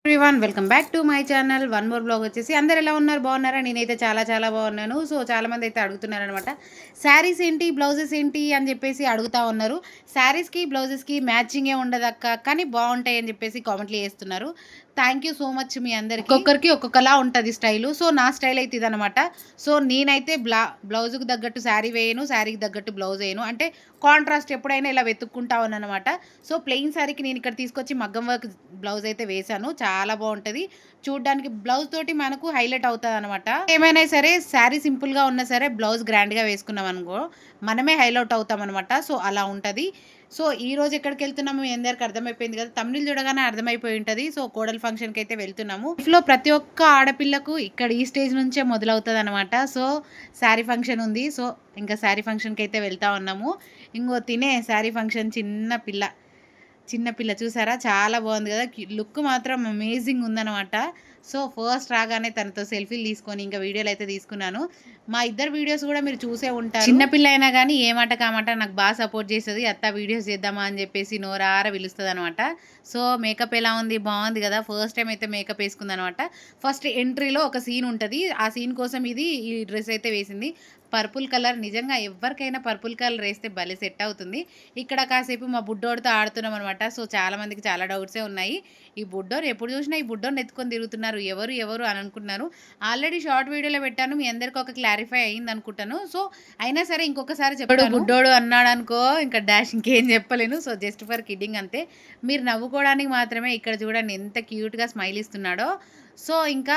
Everyone welcome back to my channel. One more blog వచ్చేసి అందరు ఎలా ఉన్నారు, బాగున్నారా? నేనైతే చాలా చాలా బాగున్నాను. సో చాలామంది అయితే అడుగుతున్నారనమాట, శారీస్ ఏంటి, బ్లౌజెస్ ఏంటి అని చెప్పేసి అడుగుతూ ఉన్నారు. శారీస్కి బ్లౌజెస్కి మ్యాచింగే ఉండదక్క, కానీ బాగుంటాయి అని చెప్పేసి కామెంట్లు చేస్తున్నారు. థ్యాంక్ యూ సో మచ్ మీ అందరికి. ఒక్కొక్కరికి ఒక్కొక్కలా ఉంటుంది స్టైలు. సో నా స్టైల్ అయితే ఇదనమాట. సో నేనైతే బ్లౌజ్కి తగ్గట్టు శారీ వేయను, శారీకి తగ్గట్టు బ్లౌజ్ వేయను. అంటే కాంట్రాస్ట్ ఎప్పుడైనా ఇలా వెతుక్కుంటా ఉన్నానమాట. సో ప్లెయిన్ శారీకి నేను ఇక్కడ తీసుకొచ్చి మగ్గం వర్క్ బ్లౌజ్ అయితే వేశాను. చాలా బాగుంటుంది చూడడానికి. బ్లౌజ్ తోటి మనకు హైలైట్ అవుతుంది అనమాట. ఏమైనా సరే శారీ సింపుల్గా ఉన్నా సరే బ్లౌజ్ గ్రాండ్గా వేసుకున్నాం అనుకో మనమే హైలైట్ అవుతాం అనమాట. సో అలా ఉంటుంది. సో ఈ రోజు ఎక్కడికి వెళ్తున్నాము మీ అందరికి అర్థమైపోయింది కదా, తమిళ్ చూడగానే అర్థమైపోయి ఉంటుంది. సో కోడల్ ఫంక్షన్కి అయితే వెళ్తున్నాము. లైఫ్లో ప్రతి ఒక్క ఆడపిల్లకు ఇక్కడ ఈ స్టేజ్ నుంచే మొదలవుతుంది అనమాట. సో శారీ ఫంక్షన్ ఉంది. సో ఇంకా శారీ ఫంక్షన్కి అయితే వెళ్తా ఉన్నాము. ఇంకో తినే శారీ ఫంక్షన్ చిన్నపిల్ల చూసారా, చాలా బాగుంది కదా, లుక్ మాత్రం అమేజింగ్ ఉందన్నమాట. సో ఫస్ట్ రాగానే తనతో సెల్ఫీలు తీసుకొని ఇంకా వీడియోలు అయితే తీసుకున్నాను. మా ఇద్దరు వీడియోస్ కూడా మీరు చూసే ఉంటారు. చిన్నపిల్ల అయినా కానీ ఏ మాట కామాట నాకు బాగా సపోర్ట్ చేస్తుంది. అత్త వీడియోస్ చేద్దామా అని చెప్పేసి నోరార పిలుస్తుంది అనమాట. సో మేకప్ ఎలా ఉంది, బాగుంది కదా. ఫస్ట్ టైం అయితే మేకప్ వేసుకుంది అనమాట. ఫస్ట్ ఎంట్రీలో ఒక సీన్ ఉంటుంది, ఆ సీన్ కోసం ఈ డ్రెస్ అయితే వేసింది. పర్పుల్ కలర్, నిజంగా ఎవరికైనా పర్పుల్ కలర్ వేస్తే భలే సెట్ అవుతుంది. ఇక్కడ కాసేపు మా బుడ్డోడితో ఆడుతున్నాం అనమాట. సో చాలా మందికి చాలా డౌట్సే ఉన్నాయి. ఈ బుడ్డోరు ఎప్పుడు చూసినా ఈ బుడ్డోని ఎత్తుకొని తిరుగుతున్నారు, ఎవరు అని అనుకుంటున్నారు. ఆల్రెడీ షార్ట్ వీడియోలో పెట్టాను, మీ అందరికీ ఒక క్లారిఫై అయ్యింది అనుకుంటాను. సో అయినా సరే ఇంకొకసారి చెప్పాడు, బుడ్డోడు అన్నాడు అనుకో ఇంకా డాష్ ఇంకేం చెప్పలేను. సో జస్ట్ ఫర్ కిడ్డింగ్ అంతే, మీరు నవ్వుకోవడానికి మాత్రమే. ఇక్కడ చూడండి ఎంత క్యూట్గా స్మైల్ ఇస్తున్నాడో. సో ఇంకా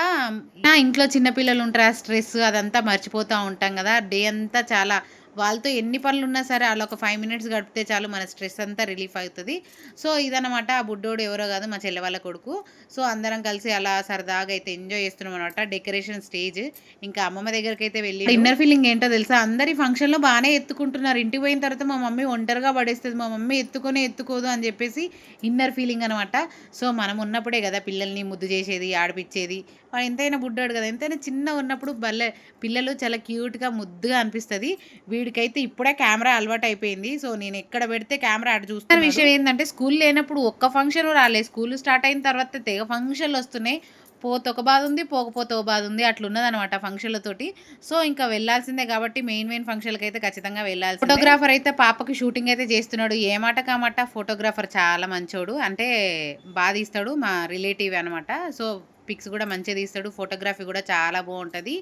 ఇంట్లో చిన్నపిల్లలు ఉంటారు, స్ట్రెస్ అదంతా మర్చిపోతూ ఉంటాం కదా. డే అంతా చాలా వాళ్ళతో ఎన్ని పనులు ఉన్నా సరే అలా ఒక 5 మినిట్స్ గడిపితే చాలు మన స్ట్రెస్ అంతా రిలీఫ్ అవుతుంది. సో ఇదనమాట. ఆ బుడ్డోడు ఎవరో కాదు, మా చెల్లె వాళ్ళ కొడుకు. సో అందరం కలిసి అలా సరదాగా అయితే ఎంజాయ్ చేస్తున్నాం అనమాట. డెకరేషన్ స్టేజ్ ఇంకా అమ్మమ్మ దగ్గరికి అయితే వెళ్ళి ఇన్నర్ ఫీలింగ్ ఏంటో తెలుసా, అందరి ఫంక్షన్లో బాగానే ఎత్తుకుంటున్నారు. ఇంటికి పోయిన తర్వాత మా మమ్మీ ఒంటరిగా పడేస్తుంది, మా మమ్మీ ఎత్తుకోదు అని చెప్పేసి ఇన్నర్ ఫీలింగ్ అనమాట. సో మనం ఉన్నప్పుడే కదా పిల్లల్ని ముద్దు చేసేది, ఆడిపించేది. వాడు ఎంతైనా బుడ్డాడు కదా, ఎంతైనా చిన్న ఉన్నప్పుడు పిల్లలు చాలా క్యూట్గా ముద్దుగా అనిపిస్తుంది. వీడికైతే ఇప్పుడే కెమెరా అలవాటు అయిపోయింది. సో నేను ఎక్కడ పెడితే కెమెరా అటు చూస్తున్న విషయం ఏంటంటే, స్కూల్ లేనప్పుడు ఒక్క ఫంక్షన్ రాలేదు. స్కూల్ స్టార్ట్ అయిన తర్వాత తెగ ఫంక్షన్లు వస్తున్నాయి. పోతే ఒక బాధ ఉంది, పోకపోతే ఒక బాధ ఉంది, అట్లున్నదనమాట ఫంక్షన్లతోటి. సో ఇంకా వెళ్ళాల్సిందే కాబట్టి మెయిన్ ఫంక్షన్లకి అయితే ఖచ్చితంగా వెళ్ళాల్సి. ఫోటోగ్రాఫర్ అయితే పాపకి షూటింగ్ అయితే చేస్తున్నాడు. ఏ మాట కామాట ఫోటోగ్రాఫర్ చాలా మంచోడు, అంటే బాగా తీస్తాడు. మా రిలేటివ్ అనమాట. సో పిక్స్ కూడా మంచిగా తీస్తాడు, ఫోటోగ్రఫీ కూడా చాలా బాగుంటుంది.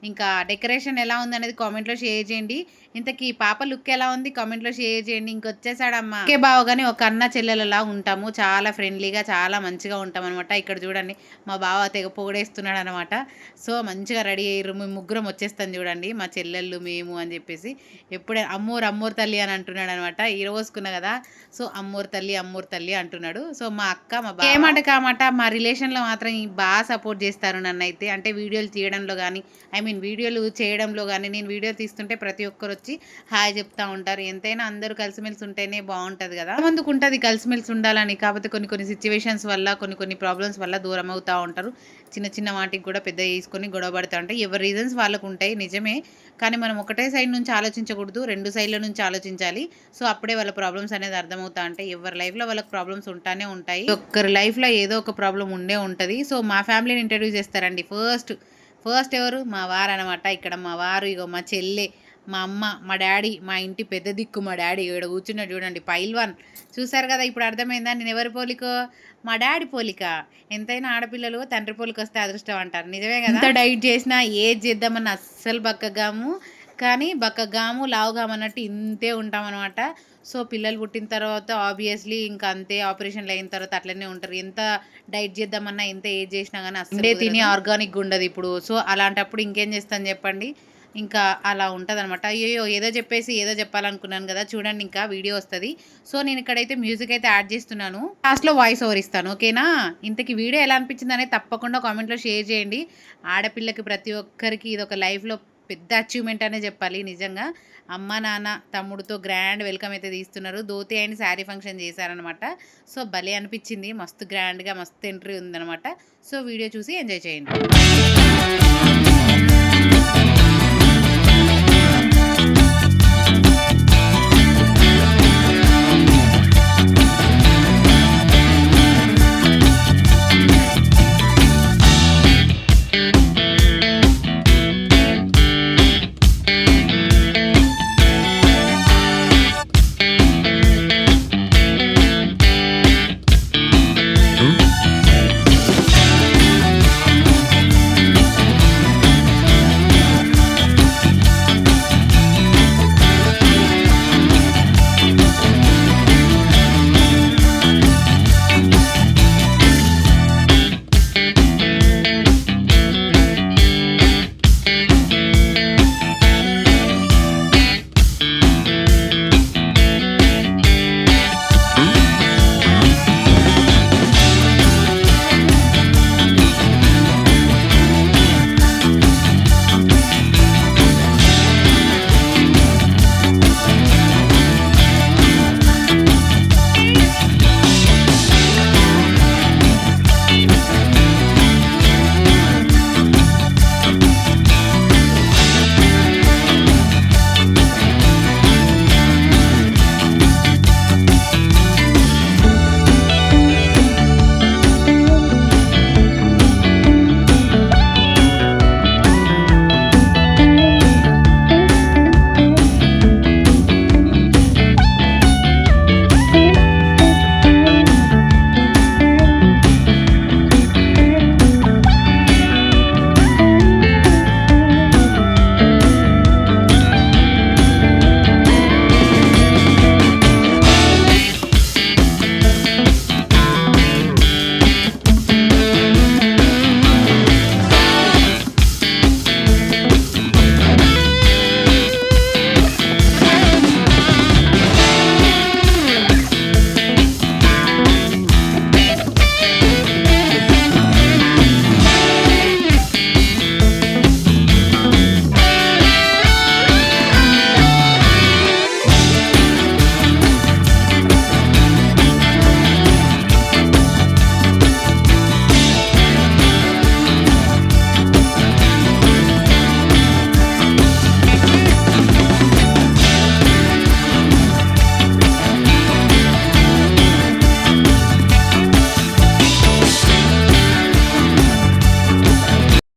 ఇంకా డెకరేషన్ ఎలా ఉంది అనేది కామెంట్లో షేర్ చేయండి. ఇంతకీ పాప లుక్ ఎలా ఉంది కామెంట్లో షేర్ చేయండి. ఇంకొచ్చేసాడమ్మా ఓకే బావగానే ఒక అన్న చెల్లెలలా ఉంటాము, చాలా ఫ్రెండ్లీగా చాలా మంచిగా ఉంటాం అనమాట. ఇక్కడ చూడండి మా బావ తెగ పొగడేస్తున్నాడు అనమాట. సో మంచిగా రెడీ అయ్యారు, మేము ముగ్గురం వచ్చేస్తాం చూడండి, మా చెల్లెళ్ళు మేము అని చెప్పేసి. ఎప్పుడే అమ్మోరు తల్లి అని అంటున్నాడు అనమాట. ఈ రోజుకున్నా కదా, సో అమ్మోరు తల్లి అంటున్నాడు. సో మా అక్క మా బావ ఏమాట కామాట మా రిలేషన్లో మాత్రం బాగా సపోర్ట్ చేస్తారు నన్ను అయితే. అంటే వీడియోలు తీయడంలో కానీ వీడియోలు చేయడంలో కానీ, నేను వీడియో తీస్తుంటే ప్రతి ఒక్కరు వచ్చి హాయ్ చెప్తా ఉంటారు. ఎంతైనా అందరూ కలిసిమెలిసి ఉంటేనే బాగుంటుంది కదా. ముందుకు ఉంటుంది కలిసిమెలిసి ఉండాలని, కాకపోతే కొన్ని సిచ్యువేషన్స్ వల్ల కొన్ని ప్రాబ్లమ్స్ వల్ల దూరం అవుతూ ఉంటారు. చిన్న వాటికి కూడా పెద్ద చేసుకొని గొడవ పడుతూ ఉంటాయి. ఎవరి రీజన్స్ వాళ్ళకు ఉంటాయి నిజమే, కానీ మనం ఒకటే సైడ్ నుంచి ఆలోచించకూడదు, 2 సైడ్ల నుంచి ఆలోచించాలి. సో అప్పుడే వాళ్ళ ప్రాబ్లమ్స్ అనేది అర్థమవుతా ఉంటాయి. ఎవరి లైఫ్లో వాళ్ళకి ప్రాబ్లమ్స్ ఉంటానే ఉంటాయి, ఒక్కరి లైఫ్లో ఏదో ఒక ప్రాబ్లం ఉండే ఉంటుంది. సో మా ఫ్యామిలీని ఇంట్రడ్యూస్ చేస్తారండి. ఫస్ట్ ఎవరు, మా వారు అనమాట. ఇక్కడ మా వారు, ఇగో మా చెల్లె, మా అమ్మ, మా డాడీ, మా ఇంటి పెద్ద దిక్కు మా డాడీ. ఇక్కడ కూర్చున్నాడు చూడండి, పైల్వాన్. చూసారు కదా, ఇప్పుడు అర్థమైందా నేను ఎవరి పోలికో, మా డాడీ పోలిక. ఎంతైనా ఆడపిల్లలు తండ్రి పోలిక వస్తే అదృష్టం అంటారు, నిజమే కదా. ఎంత డైట్ చేసినా ఏది చేద్దామని అస్సలు బక్కగాము, కానీ బక్కగాము లావుగామన్నట్టు ఇంతే ఉంటామన్నమాట. సో పిల్లలు పుట్టిన తర్వాత ఆబ్వియస్లీ ఇంకా అంతే, ఆపరేషన్లు అయిన తర్వాత అట్లనే ఉంటారు. ఎంత డైట్ చేద్దామన్నా, ఎంత ఏజ్ చేసినా కానీ అసలు తిని ఆర్గానిక్గా ఉండదు ఇప్పుడు. సో అలాంటప్పుడు ఇంకేం చేస్తాను చెప్పండి, ఇంకా అలా ఉంటుంది అనమాట. అయ్యో ఏదో చెప్పాలనుకున్నాను కదా, చూడండి ఇంకా వీడియో వస్తుంది. సో నేను ఇక్కడైతే మ్యూజిక్ అయితే యాడ్ చేస్తున్నాను, లాస్ట్లో వాయిస్ ఓవర్ ఇస్తాను, ఓకేనా. ఇంతకీ వీడియో ఎలా అనిపించింది అనేది తప్పకుండా కామెంట్లో షేర్ చేయండి. ఆడపిల్లకి ప్రతి ఒక్కరికి ఇది ఒక లైఫ్లో పెద్ద అచీవ్మెంట్ అనే చెప్పాలి నిజంగా. అమ్మ నాన్న తమ్ముడితో గ్రాండ్ వెల్కమ్ అయితే తీస్తున్నారు. ధోతి అయిన శారీ ఫంక్షన్ చేశారనమాట. సో భలే అనిపించింది, మస్తు గ్రాండ్గా మస్తు ఎంట్రీ ఉందనమాట. సో వీడియో చూసి ఎంజాయ్ చేయండి.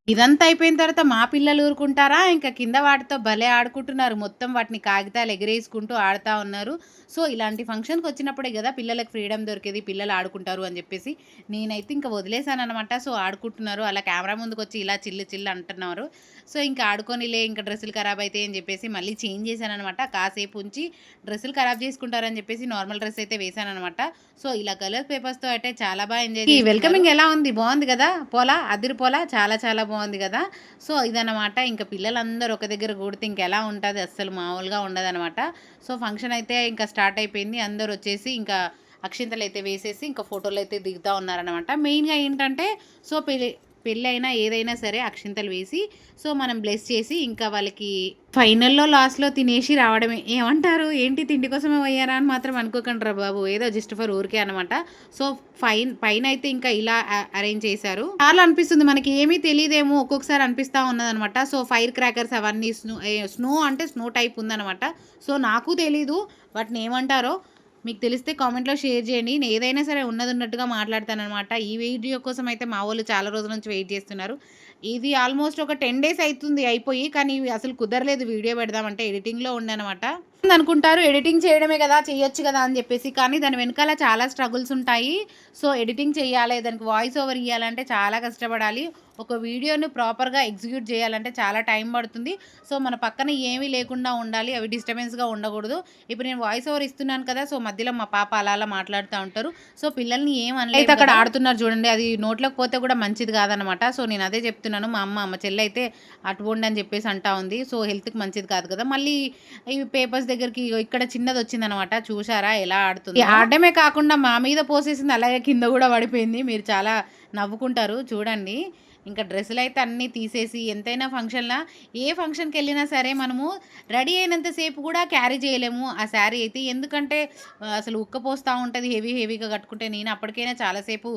ఇదంతా అయిపోయిన తర్వాత మా పిల్లలు ఊరుకుంటారా? ఇంకా కింద వాటితో భలే ఆడుకుంటున్నారు. మొత్తం వాటిని కాగితాలు ఎగరేసుకుంటూ ఆడుతా ఉన్నారు. సో, ఇలాంటి ఫంక్షన్‌కొచ్చినప్పుడే గదా పిల్లలకి ఫ్రీడమ్ దొరికేది. పిల్లలు ఆడుకుంటారు అని జెప్పేసి నేనైతే ఇంక వదిలేసాననమాట. సో, ఆడుకుంటున్నారు. అలా కెమెరా ముందుకొచ్చి ఇలా చిల్లు చిల్లు అంటున్నారు. సో, ఇంక ఆడుకోనిలే ఇంక డ్రెస్సులు ఖరాబయితాయి అని జెప్పేసి మళ్ళీ చేంజ్ చేశాననమాట. కాసేపు ఉంచి డ్రెస్సులు ఖరాబ్ చేసుకుంటారని జెప్పేసి నార్మల్ డ్రెస్ అయితే వేశాననమాట. సో, ఇలా కలర్ పేపర్స్‌తో అయితే చాలా ఎంజాయ్ ఈ వెల్కమింగ్ ఎలా ఉంది? బావుంది గదా! అదిరిపోలా? చాలా చాలా బావుంది గదా! సో, ఇదనమాట. ఇంక పిల్లలందరూ ఒక దగ్గర గూడితే ఇంకెలా ఉంటది? అస్సలు మామూలుగా ఉండదనమాట. సో, ఫంక్షన్ అయితే ఇంకా స్టార్ట్ అయిపోయింది. అందరొచ్చేసి ఇంకా అక్షింతలైతే వేసేసి ఇంకా ఫోటోలైతే దిగుతా ఉన్నారనమాట. మెయిన్‌గా ఏంటంటే సో, పెళ్ళైనా ఏదైనా సరే అక్షింతలు వేసి సో, మనం బ్లెస్ చేసి ఇంకా వాళ్ళకి ఫైనల్‌లో లాస్ట్‌లో తినేసి రావడమే. ఏమంటారు? ఏంటి తిండి కోసమే పోయారా అని మాత్రం అనుకోకండిరా బాబు. ఏదో జస్ట్ ఫర్ ఊరికే అనమాట. సో, పైనైతే ఇంకా ఇలా అరేంజ్ చేశారు. చాలా అనిపిస్తుంది మనకి ఏమీ తెలీదేమో ఒక్కొక్కసారి అనిపిస్తా ఉన్నదనమాట. సో, ఫైర్ క్రాకర్స్ అవన్నీ స్నో అంటే స్నో టైప్ ఉందనమాట. సో, నాకు తెలీదు వాటిని ఏమంటారో మీకు తెలిస్తే కామెంట్‌లో షేర్ చేయండి. నేను ఏదైనా సరే ఉన్నదున్నట్టుగా మాట్లాడతాననమాట. ఈ వీడియో కోసం అయితే మా వోళ్ళు చాలా రోజుల నుంచి వెయిట్ చేస్తున్నారు. ఇది ఆల్మోస్ట్ ఒక 10 డేస్ అయితుంది అయిపోయి. కానీ అసలు కుదరలేదు వీడియో పెడదామంటే ఎడిటింగ్‌లో ఉందనమాట. అనుకుంటారు ఎడిటింగ్ చేయడమే కదా! చేయొచ్చు కదా! అని చెప్పేసి. కానీ దాని వెనకాల చాలా స్ట్రగుల్స్ ఉంటాయి. సో, ఎడిటింగ్ చేయాలి, దానికి వాయిస్ ఓవర్ ఇయ్యాలంటే చాలా కష్టపడాలి. ఒక వీడియోని ప్రాపర్‌గా ఎగ్జిక్యూట్ చేయాలంటే చాలా టైం పడుతుంది. సో, మన పక్కన ఏమీ లేకుండా ఉండాలి. అవి డిస్టర్బెన్స్‌గా ఉండకూడదు. ఇప్పుడు నేను వాయిస్ ఓవర్ ఇస్తున్నాను కదా! సో, మధ్యలో మా పాప అలా అలా మాట్లాడుతా ఉంటారు. సో, పిల్లల్ని ఏం అనలేదు. అయితే అక్కడ ఆడుతున్నారు చూడండి. అది నోట్లోకి పోతే కూడా మంచిది కాదనమాట. సో, నేను అదే చెప్తున్నాను. మా చెల్లి అయితే అటు పోండి అని చెప్పేసి అంటా ఉంది. సో, హెల్త్‌కి మంచిది కాదు కదా! మళ్ళీ ఈ పేపర్స్ దగ్గరికి ఇక్కడ చిన్నదొచ్చిందనమాట. చూసారా ఎలా ఆడుతుందో? ఆడడమే కాకుండా మా మీద పోసేసింది. అలాగే కింద గూడా పడిపోయింది. మీరు చాలా నవ్వుకుంటారు చూడండి. ఇంకా డ్రెస్సులయితే అన్నీ తీసేసి ఎంతైనా ఫంక్షన్‌లా ఏ ఫంక్షన్‌కెళ్ళినా సరే మనము రెడీ అయినంత సేపు కూడా క్యారీ చేయలేము ఆ శారీ అయితే. ఎందుకంటే అసలు ఉక్కపోస్తా ఉంటది. హెవీగా కట్టుకుంటే నేను అప్పటికైనా చాలా సేపు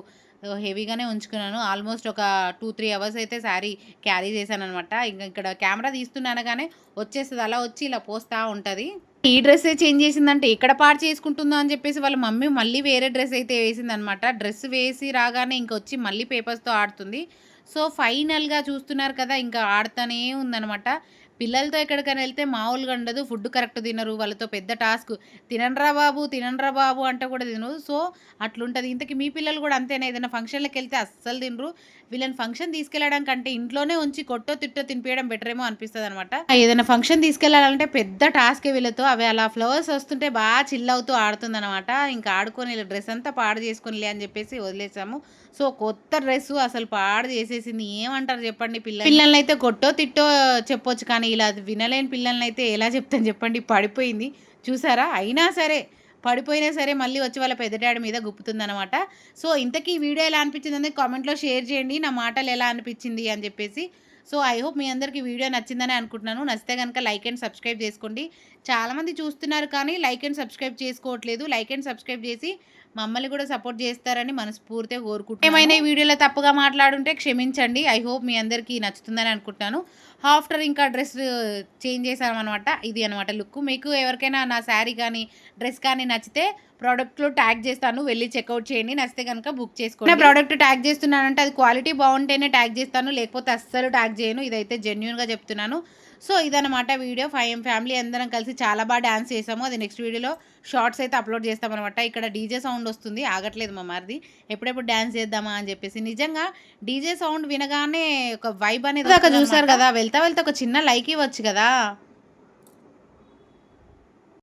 హెవీగానే ఉంచుకున్నాను. ఆల్మోస్ట్ ఒక 2, 3 అవర్స్ అయితే శారీ క్యారీ చేశాననమాట. ఇక్కడ కెమెరా తీస్తున్నా అనగానే వచ్చేస్తది. అలా వచ్చి ఇలా పోస్తా ఉంటది. ఈ డ్రెస్సే చేంజ్ చేసిందంటే ఎక్కడ పాడు చేసుకుంటుందో అని చెప్పేసి వాళ్ళ మమ్మీ మళ్ళీ వేరే డ్రెస్ అయితే వేసిందనమాట. డ్రెస్ వేసి రాగానే ఇంకొచ్చి మళ్ళీ పేపర్స్‌తో ఆడుతుంది. సో, ఫైనల్‌గా చూస్తున్నారు కదా! ఇంకా ఆడతానే ఉందనమాట. పిల్లలతో ఎక్కడికైనా వెళ్తే మామూలుగా ఉండదు. ఫుడ్ కరెక్ట్ తినరు. వాళ్ళతో పెద్ద టాస్క్. తినండ్రా బాబు అంటే కూడా తినరు. సో, అట్లుంటది. ఇంతకీ మీ పిల్లలు కూడా అంతేనా? ఏదైనా ఫంక్షన్‌లకెళ్తే అస్సలు తినరు. వీళ్ళని ఫంక్షన్ తీసుకెళ్ళడం కంటే ఇంట్లోనే ఉంచి కొట్టో, తిట్టో తినిపియడం బెటరేమో అనిపిస్తదనమాట. ఏదైనా ఫంక్షన్ తీసుకెళ్ళాలంటే పెద్ద టాస్కే వీళ్ళతో. అవి అలా ఫ్లవర్స్ వస్తుంటే చిల్ అవుతూ ఆడుతుందనమాట. ఇంకా ఆడుకొని ఇలా డ్రెస్ అంతా పాడు చేసుకొనిలే అని చెప్పేసి వదిలేసాము. సో, కొత్త డ్రెస్సు అసలు పాడు చేసేసింది. ఏమంటారు చెప్పండి పిల్లలనైతే కొట్టో, తిట్టో చెప్పొచ్చు. కానీ ఇలా వినలేని పిల్లలనైతే ఎలా చెప్తాను చెప్పండి. పడిపోయింది. చూసారా? అయినా సరే పడిపోయినా సరే మళ్ళీ వచ్చి వాళ్ళ పెద్ద డాడీ మీద గుప్పుతుందనమాట. సో, ఇంతకీ ఈ వీడియో ఎలా అనిపించిందని కామెంట్‌లో షేర్ చేయండి. నా మాటలు ఎలా అనిపించింది అని చెప్పేసి. సో, ఐ హోప్ మీ అందరికీ వీడియో నచ్చిందని అనుకుంటున్నాను. నచ్చితే గనుక లైక్ అండ్ సబ్స్క్రైబ్ చేసుకోండి. చాలామంది చూస్తున్నారు కానీ లైక్ అండ్ సబ్స్క్రైబ్ చేసుకోవట్లేదు. లైక్ అండ్ సబ్స్క్రైబ్ చేసి మమ్మల్ని కూడా సపోర్ట్ చేస్తారని మనస్ఫూర్తిగా కోరుకుంటున్నాను. ఏమైనా ఈ వీడియోలో తప్పుగా మాట్లాడుంటే క్షమించండి. ఐ హోప్ మీ అందరికీ నచ్చుతుందని అనుకుంటున్నాను. ఆఫ్టర్ ఇంకా డ్రెస్ చేంజ్ చేశామనమాట. ఇది అనమాట లుక్. మీకు ఎవరికైనా నా శారీ కానీ, డ్రెస్ కానీ నచ్చితే ప్రోడక్ట్‌లో ట్యాగ్ చేస్తాను. వెళ్లి చెక్‌ఔట్ చేయండి. నచ్చితే గనుక బుక్ చేసుకోండి. ప్రోడక్ట్ ట్యాగ్ చేస్తున్నానంటే అది క్వాలిటీ బాగుంటేనే ట్యాగ్ చేస్తాను. లేకపోతే అస్సలు ట్యాగ్ చేయను. ఇదైతే జెన్యూన్‌గా చెప్తున్నాను. సో, ఇదనమాట వీడియో. ఫ్యామిలీ అందరం కలిసి చాలా డాన్స్ చేసాము. అది నెక్స్ట్ వీడియోలో షార్ట్స్ అయితే అప్లోడ్ చేస్తామనమాట. ఇక్కడ డీజే సౌండ్ వస్తుంది. ఆగట్లేదు మా మరిది. ఎప్పుడెప్పుడు డాన్స్ చేద్దామా అని చెప్పేసి. నిజంగా డీజే సౌండ్ వినగానే ఒక వైబ్ అనేది చూసారు కదా! వెళ్తా ఒక చిన్న లైక్ ఇవ్వచ్చు కదా!